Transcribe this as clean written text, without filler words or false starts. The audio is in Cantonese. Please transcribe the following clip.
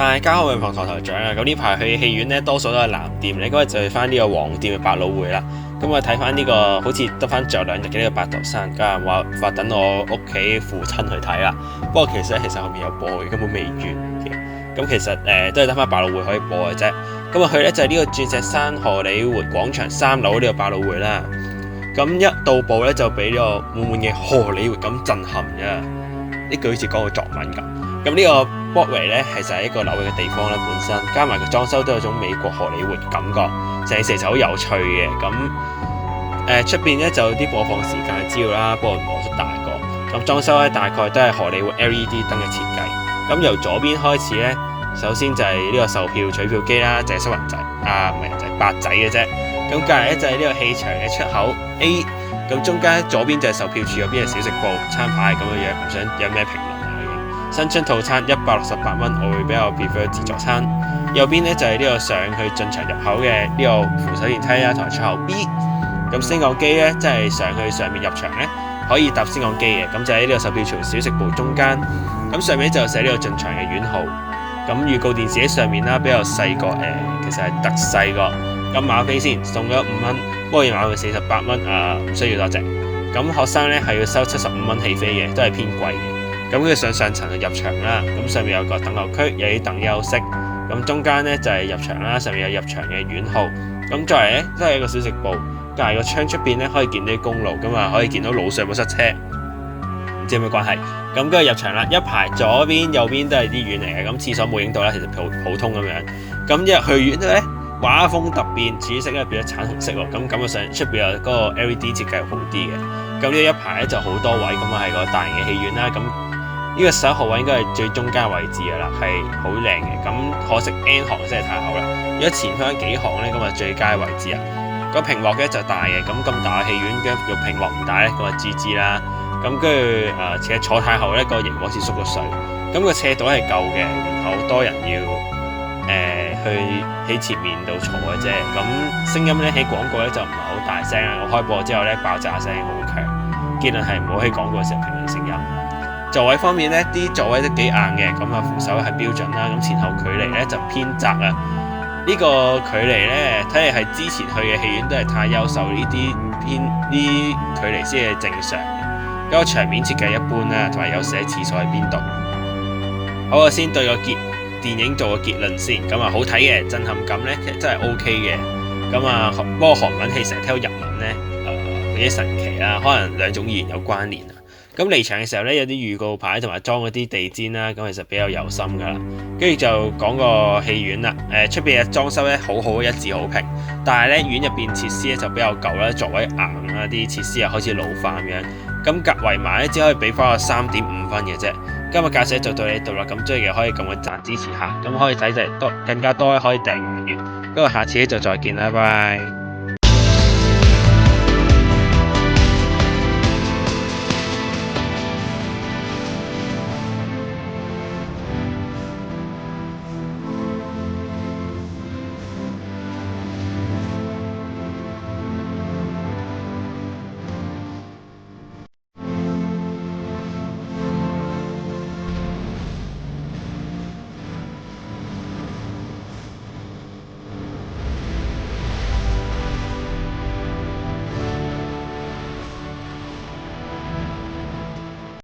大家好，我係台台長啊！咁呢排去戲院咧，多數都係藍店，你嗰日就去翻呢個黃店嘅百老匯啦。咁我睇翻呢個好似得翻最後2日嘅呢個白頭山，家人話等我屋企父親去睇啦。不過其實後面有播嘅，根本未完嘅。咁其實都係得翻百老匯可以播嘅啫。咁啊去咧就係呢個鑽石山荷里活廣場3樓呢個百老匯啦。咁一到埗咧就俾呢個滿滿嘅荷里活咁震撼嘅，呢句好似講個作文咁。咁呢個 Broadway 咧其實係一個紐約嘅地方啦，本身加埋個裝修都有種美國荷里活感覺，成件事就好有趣嘅。咁出邊咧就有啲播放時間資料啦，不過唔係好大個。咁裝修咧大概都係荷里活 LED 燈嘅設計。咁由左邊開始咧，首先就係呢個售票取票機啦，就係收銀仔唔係就係八仔嘅啫。咁隔離咧就係呢個戲場嘅出口 A。咁中間左邊就係售票處，右邊係小食部餐牌咁樣樣，唔想有咩評論。新春套餐168蚊，我會比較 prefer 自助餐。右邊咧就係呢個上去進場入口嘅呢個扶手電梯啦，同埋出口 B。咁升降機咧，即係上面入場咧可以搭升降機嘅，咁就喺呢個售票處小食部中間。咁上面就寫呢個進場嘅院號。咁預告電視喺上面啦，比較細個其實係特細個。咁買飛先送咗5蚊，不過要買去48蚊唔需要多謝。咁學生咧係要收75蚊起飛嘅，都係偏貴嘅。咁佢上層就入場啦，咁上面有個等候區，有啲等休息。咁中間咧就係入場啦，上面有入場嘅院號。咁再嚟咧都係一個小食部，隔離個窗出邊咧可以見到啲公路，咁可以見到路上冇塞車，唔知有咩關係。咁跟住入場啦，一排左邊右邊都係啲院嚟嘅，咁廁所冇影到啦，其實普通咁樣。咁入去院咧畫風突變，紫色咧變咗橙紅色喎，咁感覺上出邊有嗰個 LED 設計好啲嘅。咁呢一排咧就好多位，咁係個大型嘅戲院啦，咁。呢個11號位應該係最中間位置㗎啦，係好靚嘅。咁可惜 N 行真係太好啦。如果前方幾行咧，咁啊最佳位置啊。個屏幕咧就大嘅，咁大嘅戲院嘅屏幕唔大咧，咁啊知啦。咁跟住其實坐太後咧個熒幕好似縮咗水。咁個斜度係夠嘅，然後好多人要去喺前面度坐嘅啫。咁聲音咧喺廣告咧就唔係好大聲啊。我開播之後咧爆炸聲好強，結論係唔好喺廣告嘅時候評論聲音。座位方面呢，啲座位都幾硬嘅，咁扶手係標準啦，咁前後距離呢就偏窄啊。呢個距離呢，睇嚟係之前去嘅戲院都係太優秀，呢啲距離先係正常嘅。個場面設計一般啦，同埋有寫廁所喺邊度。好，我先對個電影做個結論先。咁好睇嘅震撼感呢，其實真係 OK 嘅。咁不過韓文戲成日聽到日文呢，有啲神奇啦，可能兩種語言有關聯啊。咁離場嘅時候咧，有啲預告牌同埋裝嗰啲地氈啦，咁其實比較有心噶啦。跟住就講個戲院啦，出邊嘅裝修咧好好，一致好評。但係咧院入邊設施咧就比較舊啦，座位硬啦，啲設施又開始老化咁樣。咁夾圍埋咧只可以俾翻個3.5分嘅啫。今日介紹就到呢度啦，咁追嘅可以撳個讚支持下，咁可以睇更加多可以訂閱。不過下次就再見啦，拜拜。